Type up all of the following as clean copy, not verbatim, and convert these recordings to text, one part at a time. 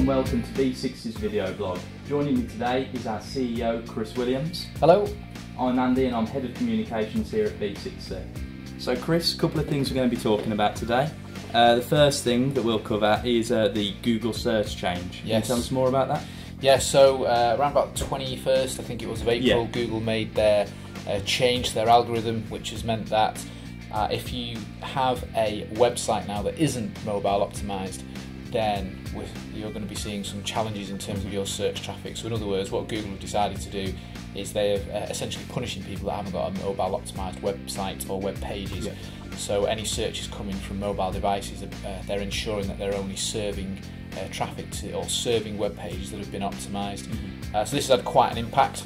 and welcome to B6's video blog. Joining me today is our CEO, Chris Williams. Hello. I'm Andy and I'm Head of Communications here at B6C. So Chris, a couple of things we're going to be talking about today. The first thing that we'll cover is the Google search change. Can you tell us more about that? Yeah, so around about 21st, I think it was, of April, Google made their change to their algorithm, which has meant that if you have a website now that isn't mobile optimized, then you're going to be seeing some challenges in terms of your search traffic. So in other words, what Google have decided to do is they're essentially punishing people that haven't got a mobile optimized website or web pages. So any searches coming from mobile devices, they're ensuring that they're only serving traffic to, or serving web pages that have been optimized. So this has had quite an impact.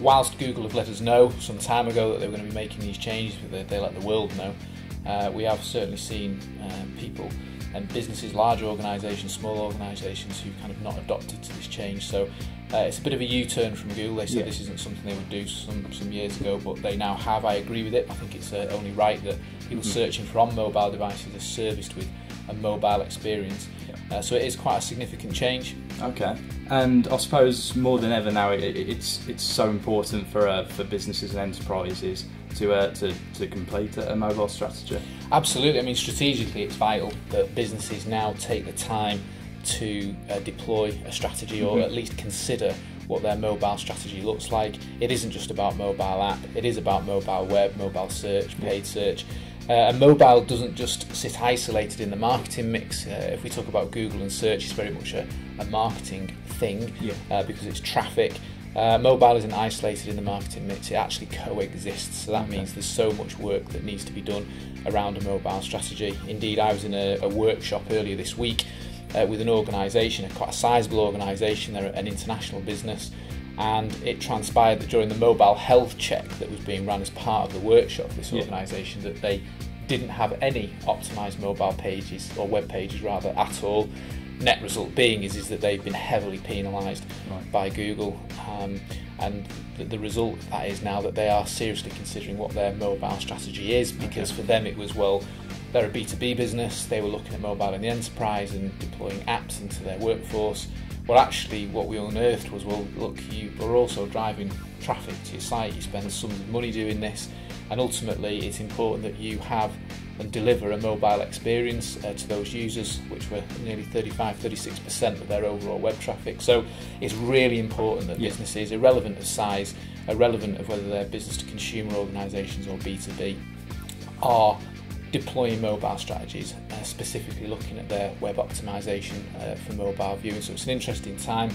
Whilst Google have let us know some time ago that they were going to be making these changes, they let the world know, we have certainly seen people and businesses, large organisations, small organisations, who kind of not adopted to this change. So it's a bit of a U-turn from Google. They said this isn't something they would do some years ago, but they now have. I agree with it. I think it's only right that people searching for on mobile devices are serviced with a mobile experience. So it is quite a significant change. Okay, and I suppose more than ever now, it's so important for businesses and enterprises to complete a mobile strategy. Absolutely. I mean, strategically, it's vital that businesses now take the time to deploy a strategy, or at least consider what their mobile strategy looks like. It isn't just about mobile app. It is about mobile web, mobile search, paid search. And mobile doesn't just sit isolated in the marketing mix. If we talk about Google and search, it's very much a marketing thing because it's traffic. Mobile isn't isolated in the marketing mix, it actually coexists. So that means there's so much work that needs to be done around a mobile strategy. Indeed, I was in a workshop earlier this week with an organisation, quite a sizable organisation. They're an international business. And it transpired that during the mobile health check that was being run as part of the workshop for this organisation, that they didn't have any optimised mobile pages, or web pages rather, at all. Net result being is that they've been heavily penalised by Google, and the result of that is now that they are seriously considering what their mobile strategy is, because for them it was, well, they're a B2B business, they were looking at mobile in the enterprise and deploying apps into their workforce. Well, actually what we unearthed was, well, look, you are also driving traffic to your site, you spend sums of money doing this, and ultimately it's important that you have and deliver a mobile experience to those users, which were nearly 35-36% of their overall web traffic. So it's really important that businesses, irrelevant of size, irrelevant of whether they're business to consumer organisations or B2B, are deploying mobile strategies, specifically looking at their web optimisation for mobile viewing. So it's an interesting time.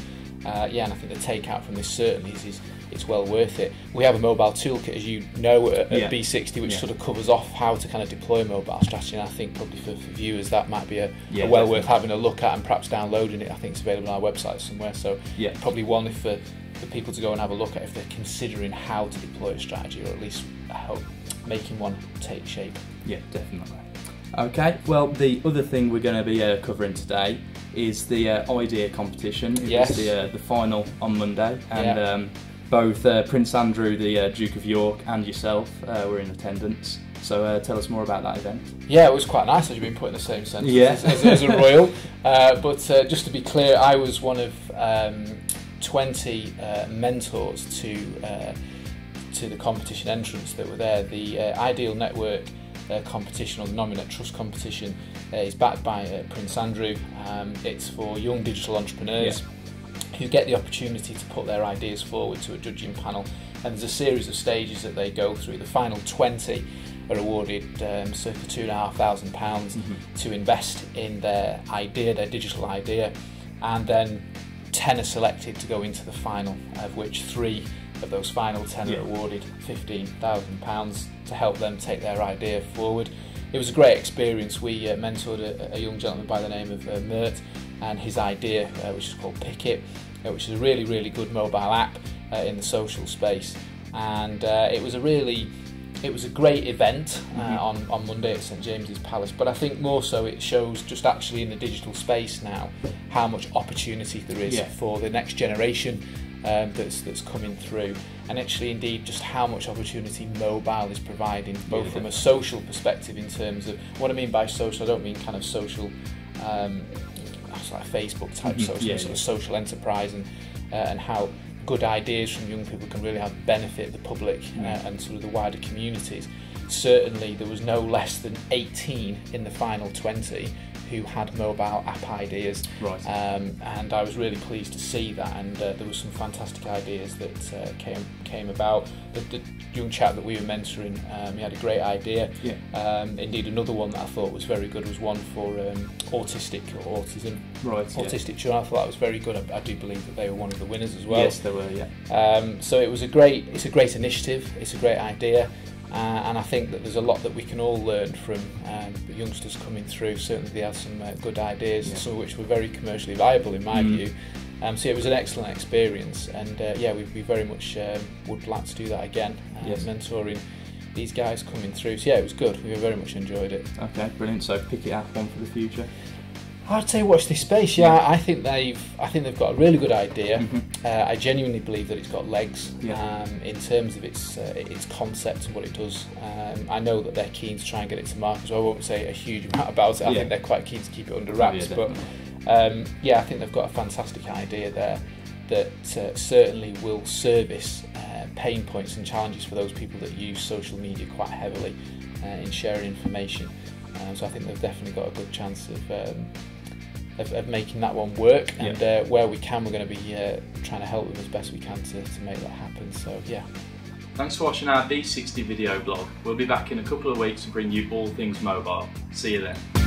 And I think the takeout from this certainly is it's well worth it. We have a mobile toolkit, as you know, at B60, which sort of covers off how to kind of deploy a mobile strategy, and I think probably for viewers that might be a well worth having a look at and perhaps downloading it. I think it's available on our website somewhere, so probably one for people to go and have a look at if they're considering how to deploy a strategy, or at least help making one take shape. Yeah, definitely. Okay, well, the other thing we're going to be covering today is the idea competition. It was the final on Monday, and both Prince Andrew, the Duke of York, and yourself were in attendance. So tell us more about that event. Yeah, it was quite nice, as you've been put in the same sentence as a royal. But just to be clear, I was one of 20 mentors to the competition entrants that were there. The Ideal Network competition, or the Nominate Trust competition, is backed by Prince Andrew. It's for young digital entrepreneurs who get the opportunity to put their ideas forward to a judging panel, and there's a series of stages that they go through. The final 20 are awarded circa £2,500 to invest in their idea, their digital idea, and then 10 are selected to go into the final, of which 3 of those final 10 are awarded £15,000 to help them take their idea forward. It was a great experience. We mentored a young gentleman by the name of Mert, and his idea, which is called Pickit, which is a really, really good mobile app in the social space. And it was a great event on Monday at St James's Palace, but I think more so it shows just actually in the digital space now how much opportunity there is for the next generation that's coming through, and actually indeed just how much opportunity mobile is providing, both from a social perspective, in terms of what I mean by social. I don't mean kind of social like Facebook type sort of social enterprise, and how good ideas from young people can really have benefit the public and sort of the wider communities. Certainly there was no less than 18 in the final 20 who had mobile app ideas, right. And I was really pleased to see that, and there was some fantastic ideas that came about. The young chap that we were mentoring, he had a great idea. Indeed, another one that I thought was very good was one for autistic or autism, autistic children. I thought that was very good. I do believe that they were one of the winners as well. Yes, they were. Yeah. So it's a great initiative. It's a great idea. And I think that there's a lot that we can all learn from the youngsters coming through. Certainly they had some good ideas, some of which were very commercially viable in my view. So it was an excellent experience, and we very much would like to do that again, mentoring these guys coming through. So it was good. We very much enjoyed it. Okay, brilliant. So pick it up one for the future. I'd say watch this space. I think they've got a really good idea. I genuinely believe that it's got legs in terms of its concept and what it does. I know that they're keen to try and get it to market, so I won't say a huge amount about it. I think they're quite keen to keep it under wraps. But I think they've got a fantastic idea there that certainly will service pain points and challenges for those people that use social media quite heavily in sharing information. So I think they've definitely got a good chance of making that one work, and where we can, we're going to be trying to help them as best we can to make that happen. So Thanks for watching our V60 video blog. We'll be back in a couple of weeks to bring you all things mobile. See you then.